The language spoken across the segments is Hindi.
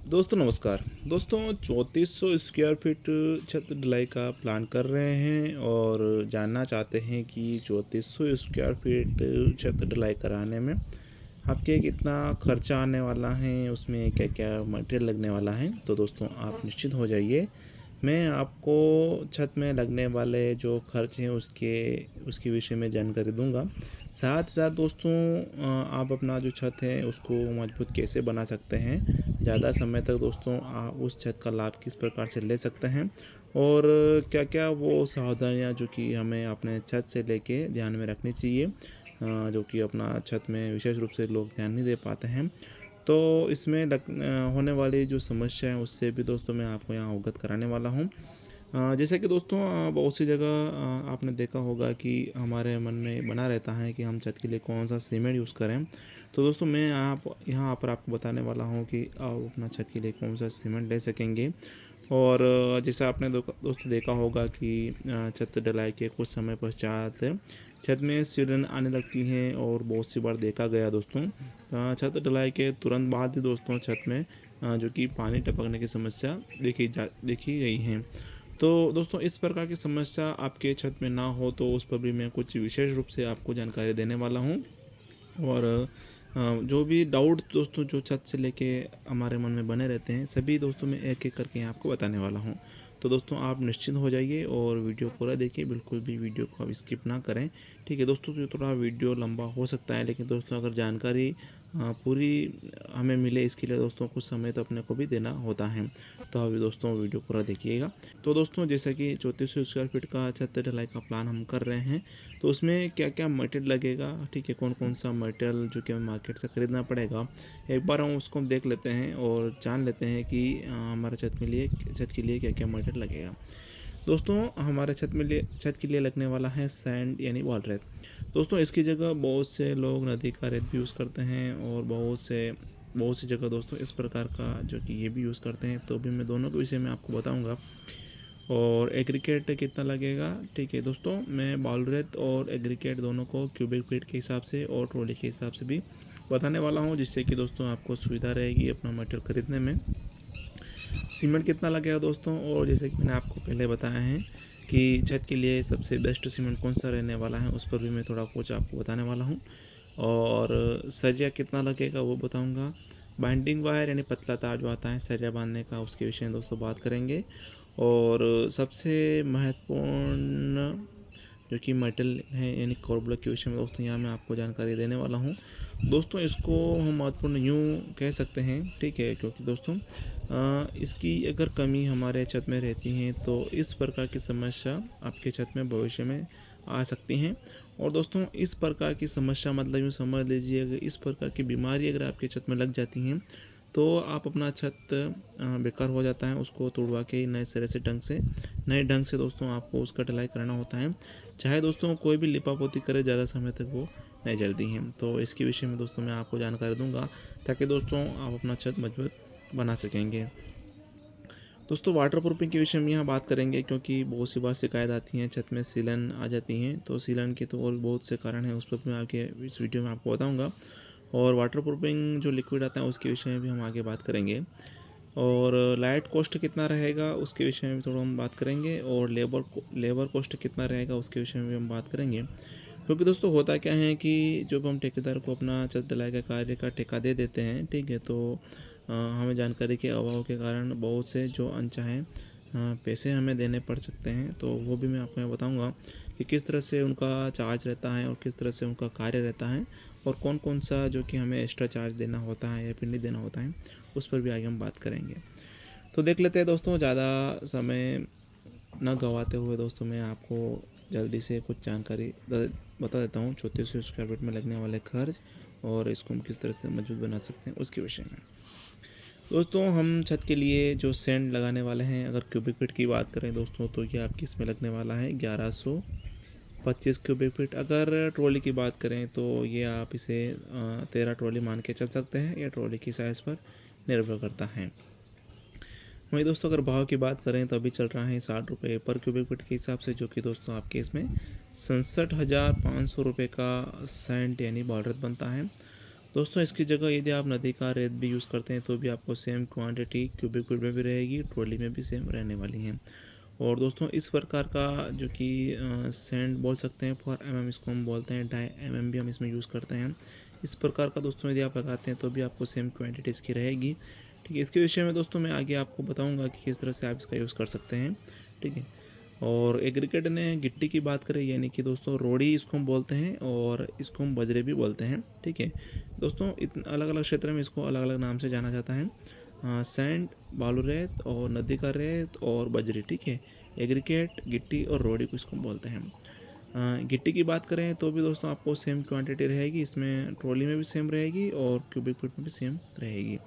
दोस्तों नमस्कार। दोस्तों 3400 स्क्वायर फीट छत ढलाई का प्लान कर रहे हैं और जानना चाहते हैं कि 3400 स्क्वायर फीट छत ढलाई कराने में आपके कितना खर्चा आने वाला है, उसमें क्या-क्या मटेरियल लगने वाला है। तो दोस्तों आप निश्चिंत हो जाइए, मैं आपको छत में लगने वाले जो खर्च हैं उसके विषय में जानकारी दूँगा। साथ ही साथ दोस्तों आप अपना जो छत है उसको मजबूत कैसे बना सकते हैं, ज़्यादा समय तक दोस्तों आप उस छत का लाभ किस प्रकार से ले सकते हैं और क्या-क्या वो सावधानियाँ जो कि हमें अपने छत से लेके ध्यान में रखनी चाहिए, जो कि अपना छत में विशेष रूप से लोग ध्यान नहीं दे पाते हैं। तो इसमें होने वाली जो समस्या है उससे भी दोस्तों मैं आपको यहाँ अवगत कराने वाला हूँ। जैसे कि दोस्तों बहुत सी जगह आपने देखा होगा कि हमारे मन में बना रहता है कि हम छत के लिए कौन-सा सीमेंट यूज़ करें। तो दोस्तों मैं आप यहाँ पर आपको बताने वाला हूँ कि आप अपना छत के लिए कौन-सा सीमेंट ले सकेंगे। और जैसे आपने दोस्तों देखा होगा कि छत ढलाई के कुछ समय पश्चात छत में सीलन आने लगती हैं और बहुत सी बार देखा गया दोस्तों छत ढलाई के तुरंत बाद ही दोस्तों छत में जो कि पानी टपकने की समस्या देखी गई है। तो दोस्तों इस प्रकार की समस्या आपके छत में ना हो तो उस पर भी मैं कुछ विशेष रूप से आपको जानकारी देने वाला हूँ। और जो भी डाउट दोस्तों जो छत से लेके हमारे मन में बने रहते हैं सभी दोस्तों मैं एक-एक करके यहाँ आपको बताने वाला हूँ। तो दोस्तों आप निश्चिंत हो जाइए और वीडियो पूरा देखिए, बिल्कुल भी वीडियो को आप स्किप ना करें। ठीक है दोस्तों, जो थोड़ा वीडियो लंबा हो सकता है लेकिन दोस्तों अगर जानकारी पूरी हमें मिले इसके लिए दोस्तों कुछ समय तो अपने को भी देना होता है। तो अभी दोस्तों वीडियो पूरा देखिएगा। तो दोस्तों जैसा कि 3400 स्क्वायर फीट का छत ढलाई का प्लान हम कर रहे हैं, तो उसमें क्या-क्या मटेरियल लगेगा, ठीक है, कौन-कौन सा मटेरियल जो कि हमें मार्केट से खरीदना पड़ेगा। एक बार हम उसको देख लेते हैं और जान लेते हैं कि हमारे छत के लिए क्या-क्या मटेरियल लगेगा। दोस्तों हमारे छत के लिए लगने वाला है सैंड यानी वॉल रेत। दोस्तों इसकी जगह बहुत से लोग नदी का रेत भी यूज़ करते हैं और बहुत सी जगह दोस्तों इस प्रकार का जो कि ये भी यूज़ करते हैं, तो भी मैं दोनों के विषय में आपको बताऊंगा। और एग्रीगेट कितना लगेगा, ठीक है दोस्तों, मैं बालू रेत और एग्रीगेट दोनों को क्यूबिक फीट के हिसाब से और ट्रॉली के हिसाब से भी बताने वाला हूँ, जिससे कि दोस्तों आपको सुविधा रहेगी अपना मटेरियल खरीदने में। सीमेंट कितना लगेगा दोस्तों, और जैसे कि मैंने आपको पहले बताया है कि छत के लिए सबसे बेस्ट सीमेंट कौन सा रहने वाला है उस पर भी मैं थोड़ा कुछ आपको बताने वाला हूँ। और सरिया कितना लगेगा वो बताऊँगा। बाइंडिंग वायर यानी पतला तार जो आता है सरिया बांधने का, उसके विषय में दोस्तों बात करेंगे। और सबसे महत्वपूर्ण जो कि मेटल है यानी कोर ब्लॉक के विषय में दोस्तों यहाँ मैं आपको जानकारी देने वाला हूँ। दोस्तों इसको हम महत्वपूर्ण यूँ कह सकते हैं, ठीक है, क्योंकि दोस्तों इसकी अगर कमी हमारे छत में रहती है तो इस प्रकार की समस्या आपके छत में भविष्य में आ सकती हैं। और दोस्तों इस प्रकार की समस्या मतलब यूँ समझ लीजिए, अगर इस प्रकार की बीमारी अगर आपके छत में लग जाती हैं तो आप अपना छत बेकार हो जाता है, उसको तोड़वा के नए सिरे से नए ढंग से दोस्तों आपको उसका ढलाई करना होता है। चाहे दोस्तों कोई भी लिपापोती करे, ज़्यादा समय तक वो नहीं जलती हैं। तो इसके विषय में दोस्तों मैं आपको जानकारी दूंगा ताकि दोस्तों आप अपना छत मजबूत बना सकेंगे। दोस्तों वाटर प्रूफिंग के विषय में यहाँ बात करेंगे, क्योंकि बहुत सी बार शिकायत आती हैं छत में सीलन आ जाती हैं, तो सीलन के तो और बहुत से कारण हैं, उस पर मैं आगे इस वीडियो में आपको बताऊँगा। और वाटर प्रूफिंग जो लिक्विड आता है उसके विषय में भी हम आगे बात करेंगे। और लाइट कॉस्ट कितना रहेगा उसके विषय में भी थोड़ा हम बात करेंगे। और लेबर कॉस्ट कितना रहेगा उसके विषय में भी हम बात करेंगे। क्योंकि दोस्तों होता क्या है कि जब हम ठेकेदार को अपना छत ढलाई का कार्य का ठेका दे देते हैं, ठीक है, तो हमें जानकारी के अभाव के कारण बहुत से जो अनचाहे पैसे हमें देने पड़ सकते हैं, तो वो भी मैं आपको यहाँ बताऊँगा कि किस तरह से उनका चार्ज रहता है और किस तरह से उनका कार्य रहता है और कौन कौन सा जो कि हमें एक्स्ट्रा चार्ज देना होता है या फिर नहीं देना होता है, उस पर भी आगे हम बात करेंगे। तो देख लेते हैं दोस्तों, ज़्यादा समय न गंवाते हुए दोस्तों मैं आपको जल्दी से कुछ जानकारी बता देता हूँ 3400 स्क्वायर फीट में लगने वाले खर्च और इसको हम किस तरह से मजबूत बना सकते हैं उसके विषय में। दोस्तों हम छत के लिए जो सैंड लगाने वाले हैं, अगर क्यूबिक फीट की बात करें दोस्तों तो ये आपकी इसमें लगने वाला है 1125 क्यूबिक फीट। अगर ट्रॉली की बात करें तो ये आप इसे 13 ट्रॉली मान के चल सकते हैं, या ट्रॉली की साइज़ पर निर्भर करता है। वहीं दोस्तों अगर भाव की बात करें तो अभी चल रहा है 60 रुपये पर क्यूबिक फीट के हिसाब से, जो कि दोस्तों आपके इसमें 67,500 रुपये का सैंड यानी बॉर्डर बनता है। दोस्तों इसकी जगह यदि आप नदी का रेत भी यूज़ करते हैं तो भी आपको सेम क्वांटिटी क्यूबिक फीट में भी रहेगी, ट्रॉली में भी सेम रहने वाली है। और दोस्तों इस प्रकार का जो कि सैंड बोल सकते हैं फॉर इसको हम बोलते हैं, 2.5 भी हम इसमें यूज़ करते हैं। इस प्रकार का दोस्तों यदि आप लगाते हैं तो भी आपको सेम क्वांटिटी इसकी रहेगी। ठीक है, इसके विषय में दोस्तों मैं आगे आपको बताऊंगा कि किस तरह से आप इसका यूज़ कर सकते हैं। ठीक है, और एग्रीकेट ने गिट्टी की बात करें, यानी कि दोस्तों रोड़ी इसको हम बोलते हैं और इसको हम बजरे भी बोलते हैं। ठीक है दोस्तों, अलग अलग क्षेत्र में इसको अलग अलग नाम से जाना जाता है। सैंड, बालू रेत और नदी का रेत और बजरी। ठीक है, एग्रीकेट, गिट्टी और रोड़ी को इसको बोलते हैं। गिट्टी की बात करें तो भी दोस्तों आपको सेम क्वांटिटी रहेगी, इसमें ट्रॉली में भी सेम रहेगी और क्यूबिक फीट में भी सेम रहेगी।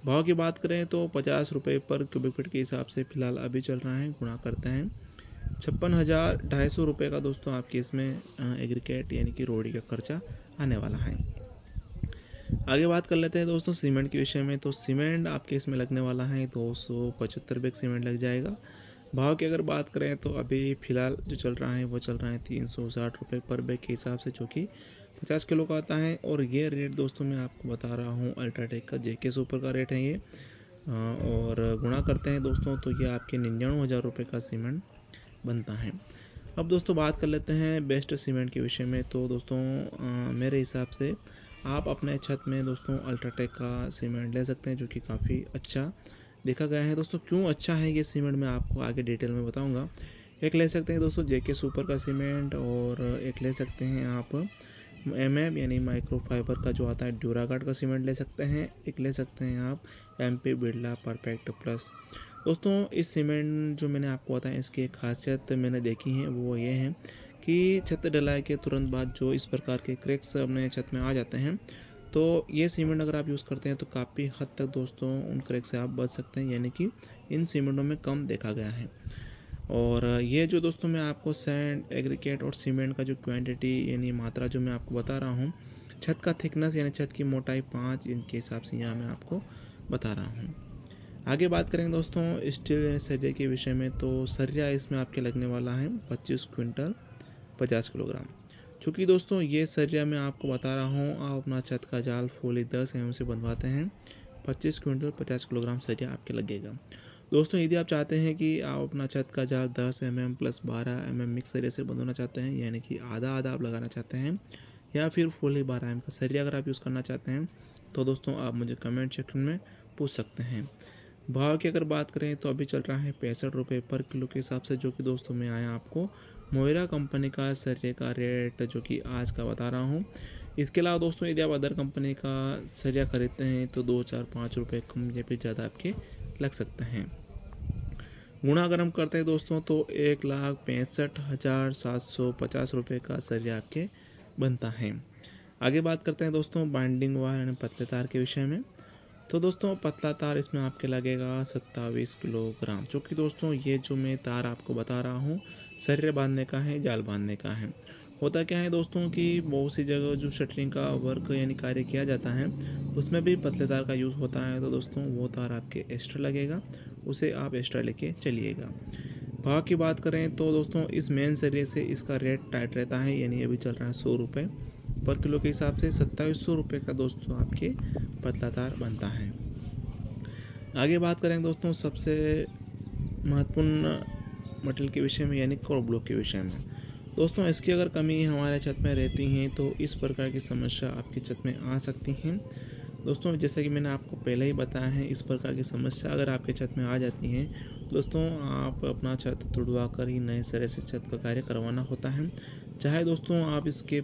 भाव की बात करें तो 50 रुपये पर क्यूबिक फीट के हिसाब से फ़िलहाल अभी चल रहा है, गुणा करते हैं 56,250 रुपये का दोस्तों आपके इसमें एग्रीकेट यानी कि रोड़ी का खर्चा आने वाला है। आगे बात कर लेते हैं दोस्तों सीमेंट के विषय में। तो सीमेंट आपके इसमें लगने वाला है 275 बैग सीमेंट लग जाएगा। भाव की अगर बात करें तो अभी फ़िलहाल जो चल रहा है वो चल रहा है 360 रुपये पर बैग के हिसाब से, जो कि 50 किलो का आता है। और ये रेट दोस्तों मैं आपको बता रहा हूँ अल्ट्राटेक का जेके सुपर का रेट है ये। और गुणा करते हैं दोस्तों तो ये आपके 99,000 रुपये का सीमेंट बनता है। अब दोस्तों बात कर लेते हैं बेस्ट सीमेंट के विषय में। तो दोस्तों मेरे हिसाब से आप अपने छत में दोस्तों अल्ट्राटेक का सीमेंट ले सकते हैं, जो कि काफ़ी अच्छा देखा गया है। दोस्तों क्यों अच्छा है ये सीमेंट मैं आपको आगे डिटेल में बताऊंगा। एक ले सकते हैं दोस्तों जेके सुपर का सीमेंट, और एक ले सकते हैं आप यानी माइक्रो फाइबर का जो आता है ड्यूरागार्ड का सीमेंट ले सकते हैं। एक ले सकते हैं आप MP बिरला परफेक्ट प्लस। दोस्तों इस सीमेंट जो मैंने आपको बताया, इसकी एक खासियत मैंने देखी है, वो ये है कि छत ढलाई के तुरंत बाद जो इस प्रकार के क्रैक्स अपने छत में आ जाते हैं, तो ये सीमेंट अगर आप यूज़ करते हैं तो काफ़ी हद तक दोस्तों उन क्रैक से आप बच सकते हैं, यानी कि इन सीमेंटों में कम देखा गया है। और ये जो दोस्तों मैं आपको सैंड, एग्रीकेट और सीमेंट का जो क्वांटिटी यानी मात्रा जो मैं आपको बता रहा हूँ, छत का थिकनेस यानी छत की मोटाई 5 इंच के हिसाब से यहाँ मैं आपको बता रहा हूँ। आगे बात करेंगे दोस्तों स्टील यानी सरिया के विषय में। तो सरिया इसमें आपके लगने वाला है 25 क्विंटल 50 किलोग्राम। चूँकि दोस्तों ये सरिया मैं आपको बता रहा हूँ, आप अपना छत का जाल फुली 10 mm से बनवाते हैं, 25 क्विंटल 50 किलोग्राम सरिया आपके लगेगा। दोस्तों यदि आप चाहते हैं कि आप अपना छत का जाल 10 mm प्लस 12 mm मिक्स सरिया से बनवाना चाहते हैं, यानी कि आधा आधा आप लगाना चाहते हैं, या फिर फुली 12 mm का सरिया अगर आप यूज़ करना चाहते हैं, तो दोस्तों आप मुझे कमेंट सेक्शन में पूछ सकते हैं। भाव की अगर बात करें तो अभी चल रहा है 65 रुपये पर किलो के हिसाब से, जो कि दोस्तों मैं आया आपको मोयरा कंपनी का सरिया का रेट जो कि आज का बता रहा हूँ। इसके अलावा दोस्तों यदि आप अदर कंपनी का सरिया खरीदते हैं तो 2, 4, 5 रुपये कम या फिर ज़्यादा आपके लग सकते हैं। गुणा अगर हम करते हैं दोस्तों तो 1,65,750 रुपये का सरिया आपके बनता है। आगे बात करते हैं दोस्तों बाइंडिंग वायर यानी पतले तार के विषय में। तो दोस्तों पतला तार इसमें आपके लगेगा 27 किलोग्राम, जो कि दोस्तों ये जो मैं तार आपको बता रहा हूँ सरिया बांधने का है, जाल बांधने का है। होता क्या है दोस्तों कि बहुत सी जगह जो शटरिंग का वर्क यानी कार्य किया जाता है उसमें भी पतले तार का यूज़ होता है, तो दोस्तों वो तार आपके एक्स्ट्रा लगेगा, उसे आप एक्स्ट्रा लेके चलिएगा। भाव की बात करें तो दोस्तों इस मेन सरिये से इसका रेट टाइट रहता है, यानी अभी चल रहा है 100 रुपये पर किलो के हिसाब से 2700 रुपये का दोस्तों आपके पतला तार बनता है। आगे बात करेंगे दोस्तों सबसे महत्वपूर्ण मटेरियल के विषय में, यानी कोर ब्लॉक के विषय में। दोस्तों इसकी अगर कमी हमारे छत में रहती है तो इस प्रकार की समस्या आपकी छत में आ सकती हैं। दोस्तों जैसा कि मैंने आपको पहले ही बताया है, इस प्रकार की समस्या अगर आपके छत में आ जाती है दोस्तों आप अपना छत तुड़वा कर ही नए सिरे से छत का कार्य करवाना होता है। चाहे दोस्तों आप इसके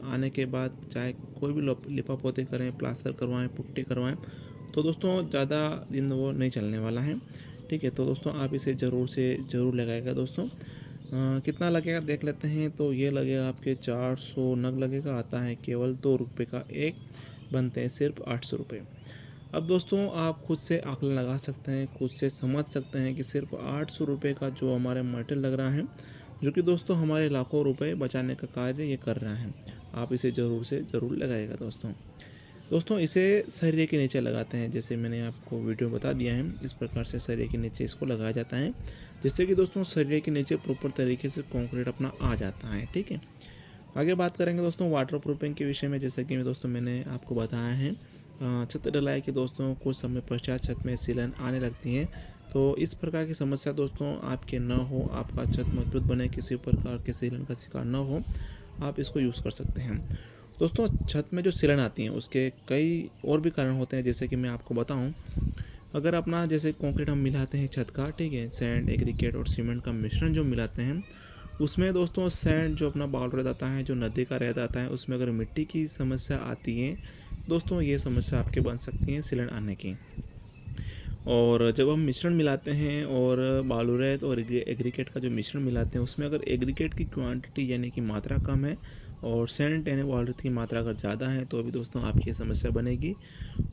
आने के बाद चाहे कोई भी लिपा पोते करें, प्लास्टर करवाएं, पुट्टी करवाएं, तो दोस्तों ज़्यादा दिन वो नहीं चलने वाला है। ठीक है, तो दोस्तों आप इसे ज़रूर से ज़रूर लगाएगा। दोस्तों कितना लगेगा देख लेते हैं। तो ये लगेगा आपके 400 नग लगेगा, आता है केवल 2 रुपये का एक, बनते हैं सिर्फ 800 रुपये। अब दोस्तों आप खुद से आकलन लगा सकते हैं, खुद से समझ सकते हैं कि सिर्फ 800 रुपये का जो हमारे मटेरियल लग रहा है, जो कि दोस्तों हमारे लाखों रुपए बचाने का कार्य ये कर रहा है। आप इसे ज़रूर से ज़रूर लगाएगा दोस्तों इसे सरिये के नीचे लगाते हैं, जैसे मैंने आपको वीडियो बता दिया है, इस प्रकार से सरिये के नीचे इसको लगाया जाता है, जिससे कि दोस्तों सरिये के नीचे प्रॉपर तरीके से कंक्रीट अपना आ जाता है। ठीक है, आगे बात करेंगे दोस्तों वाटर प्रूफिंग के विषय में। जैसे कि दोस्तों मैंने आपको बताया है छत ढलाई के दोस्तों कुछ समय पश्चात छत में सीलन आने लगती हैं। तो इस प्रकार की समस्या दोस्तों आपके न हो, आपका छत मजबूत बने, किसी प्रकार के सीलन का शिकार न हो, आप इसको यूज़ कर सकते हैं। दोस्तों छत में जो सीलन आती हैं उसके कई और भी कारण होते हैं। जैसे कि मैं आपको बताऊं, अगर अपना जैसे कंक्रीट हम मिलाते हैं छत का, ठीक है, सैंड, एग्रीगेट और सीमेंट का मिश्रण जो मिलाते हैं, उसमें दोस्तों सैंड जो अपना बाउल रह जाता है, जो नदी का रह जाता है, उसमें अगर मिट्टी की समस्या आती है दोस्तों, ये समस्या आपके बन सकती है सीलन आने की। और जब हम मिश्रण मिलाते हैं और बालू रेत और एग्रीगेट का जो मिश्रण मिलाते हैं, उसमें अगर एग्रीगेट की क्वांटिटी यानी कि मात्रा कम है और सैंड यानी बालू रेत की मात्रा अगर ज़्यादा है तो भी दोस्तों आपकी समस्या बनेगी।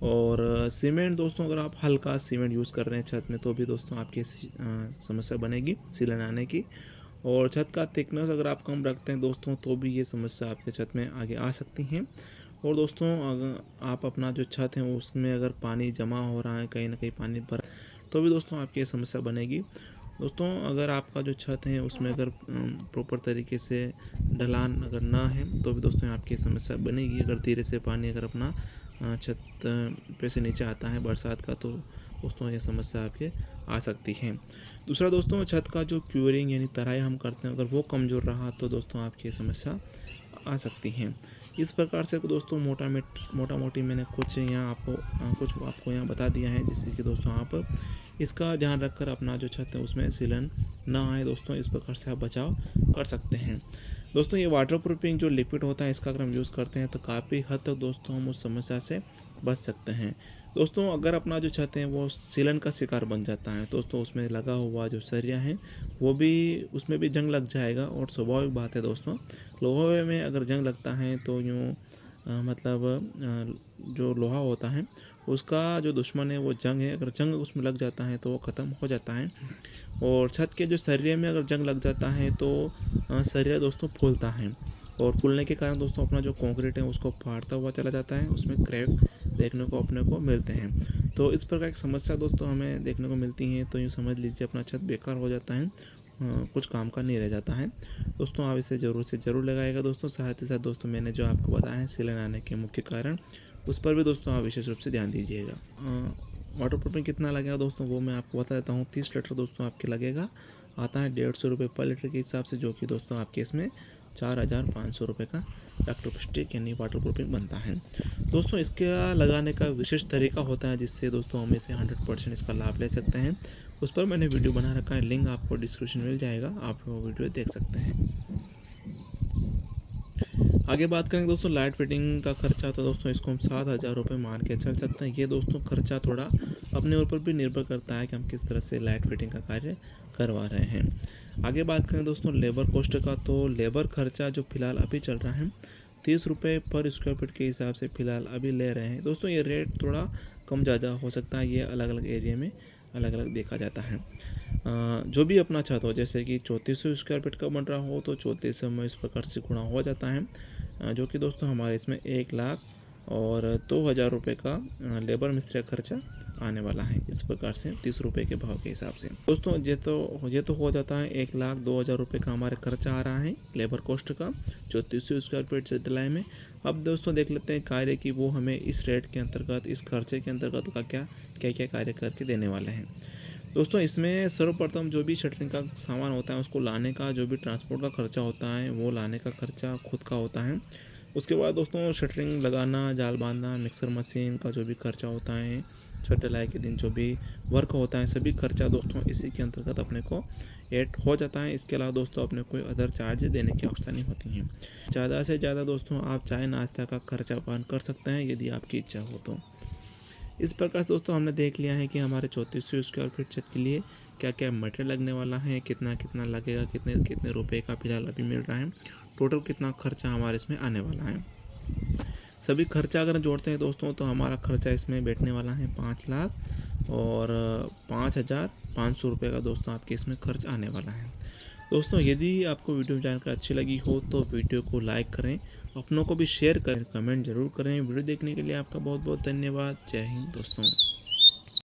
और सीमेंट दोस्तों, अगर आप हल्का सीमेंट यूज़ कर रहे हैं छत में तो भी दोस्तों आपकी समस्या बनेगी सीलन आने की। और छत का थिकनेस अगर आप कम रखते हैं दोस्तों तो भी ये समस्या आपके छत में आगे आ सकती हैं। और दोस्तों अगर आप अपना जो छत है उसमें अगर पानी जमा हो रहा है, कहीं ना कहीं पानी भर, तो भी दोस्तों आपकी ये समस्या बनेगी। दोस्तों अगर आपका जो छत है उसमें अगर प्रॉपर तरीके से ढलान अगर ना है तो भी दोस्तों आपकी समस्या बनेगी। अगर धीरे से पानी अगर अपना छत पे से नीचे आता है बरसात का, तो दोस्तों ये समस्या आपके आ सकती है। दूसरा दोस्तों, छत का जो क्यूरिंग यानी तराई हम करते हैं, अगर वो कमज़ोर रहा तो दोस्तों आपकी समस्या आ सकती हैं। इस प्रकार से दोस्तों मोटा मोटी मैंने कुछ आपको यहाँ बता दिया है, जिससे कि दोस्तों आप इसका ध्यान रखकर अपना जो छत है उसमें सीलन ना आए दोस्तों, इस प्रकार से आप बचाव कर सकते हैं। दोस्तों ये वाटर प्रूफिंग जो लिक्विड होता है इसका अगर हम यूज़ करते हैं तो काफ़ी हद तक दोस्तों हम उस समस्या से बच सकते हैं। दोस्तों अगर अपना जो छत है वो सीलन का शिकार बन जाता है दोस्तों, उसमें लगा हुआ जो सरिया है वो भी, उसमें भी जंग लग जाएगा। और स्वाभाविक बात है दोस्तों, लोहे में अगर जंग लगता है तो यूँ जो लोहा होता है उसका जो दुश्मन है वो जंग है, अगर जंग उसमें लग जाता है तो वो ख़त्म हो जाता है। और छत के जो सरिये में अगर जंग लग जाता है तो सरिया दोस्तों फूलता है, और फूलने के कारण दोस्तों अपना जो कंक्रीट है उसको फाड़ता हुआ चला जाता है, उसमें क्रैक देखने को अपने को मिलते हैं। तो इस प्रकार की समस्या दोस्तों हमें देखने को मिलती हैं, तो यूँ समझ लीजिए अपना छत बेकार हो जाता है, कुछ काम का नहीं रह जाता है। दोस्तों आप इसे ज़रूर से ज़रूर लगाएगा दोस्तों। साथ ही साथ दोस्तों मैंने जो आपको बताया है सीलन आने के मुख्य कारण, उस पर भी दोस्तों आप विशेष रूप से ध्यान दीजिएगा। वाटर प्रूफिंग कितना लगेगा दोस्तों वो मैं आपको बता देता हूँ। 30 लीटर दोस्तों आपके लगेगा, आता है 150 रुपये पर लीटर के हिसाब से, जो कि दोस्तों आपके इसमें 4500 रुपये का इलेक्ट्रोस्टिक यानी वाटर प्रूफिंग बनता है। दोस्तों इसके लगाने का विशेष तरीका होता है जिससे दोस्तों हम इसे 100% इसका लाभ ले सकते हैं। उस पर मैंने वीडियो बना रखा है, लिंक आपको डिस्क्रिप्शन में मिल जाएगा, आप वो वीडियो देख सकते हैं। आगे बात करेंगे दोस्तों लाइट फिटिंग का खर्चा, तो दोस्तों इसको हम 7000 रुपये मान के चल सकते हैं। ये दोस्तों खर्चा थोड़ा अपने ऊपर भी निर्भर करता है कि हम किस तरह से लाइट फिटिंग का कार्य करवा रहे हैं। आगे बात करें दोस्तों लेबर कॉस्ट का, तो लेबर खर्चा जो फिलहाल अभी चल रहा है 30 रुपये पर स्क्वायर फीट के हिसाब से फिलहाल अभी ले रहे हैं दोस्तों। ये रेट थोड़ा कम ज़्यादा हो सकता है, ये अलग अलग एरिया में अलग अलग देखा जाता है। जो भी अपना छत हो, जैसे कि 3400 स्क्वायर फीट का बन रहा हो तो 3400 में इस प्रकार से गुणा हो जाता है, जो कि दोस्तों हमारे इसमें 1,02,000 रुपये का लेबर मिस्त्री का खर्चा आने वाला है। इस प्रकार से 30 रुपये के भाव के हिसाब से दोस्तों ये तो हो जाता है 1,02,000 रुपये का हमारे खर्चा आ रहा है लेबर कॉस्ट का 3400 स्क्वायर फीट से ढलाई में। अब दोस्तों देख लेते हैं कार्य कि वो हमें इस रेट के अंतर्गत, इस खर्चे के अंतर्गत का क्या कार्य करके देने वाले हैं। दोस्तों इसमें सर्वप्रथम जो भी शटरिंग का सामान होता है उसको लाने का जो भी ट्रांसपोर्ट का खर्चा होता है वो लाने का खर्चा खुद का होता है। उसके बाद दोस्तों शटरिंग लगाना, जाल बांधना, मिक्सर मशीन का जो भी खर्चा होता है, छत ढलाई के दिन जो भी वर्क होता है, सभी खर्चा दोस्तों इसी के अंतर्गत अपने को ऐड हो जाता है। इसके अलावा दोस्तों अपने कोई अदर चार्ज देने की आवश्यकता नहीं होती है। ज़्यादा से ज़्यादा दोस्तों आप चाय नाश्ता का खर्चा वहन कर सकते हैं यदि आपकी इच्छा हो तो। इस प्रकार से दोस्तों हमने देख लिया है कि हमारे 3400 स्क्वायर फीट छत के लिए क्या क्या मटेरियल लगने वाला है, कितना कितना लगेगा, कितने कितने रुपए का फिलहाल अभी मिल रहा है, टोटल कितना खर्चा हमारे इसमें आने वाला है। सभी खर्चा अगर जोड़ते हैं दोस्तों तो हमारा खर्चा इसमें बैठने वाला है 5,00,000 और 5,500 रुपये का दोस्तों आपके इसमें खर्च आने वाला है। दोस्तों यदि आपको वीडियो जानकर अच्छी लगी हो तो वीडियो को लाइक करें, अपनों को भी शेयर करें, कमेंट जरूर करें। वीडियो देखने के लिए आपका बहुत बहुत धन्यवाद। जय हिंद दोस्तों।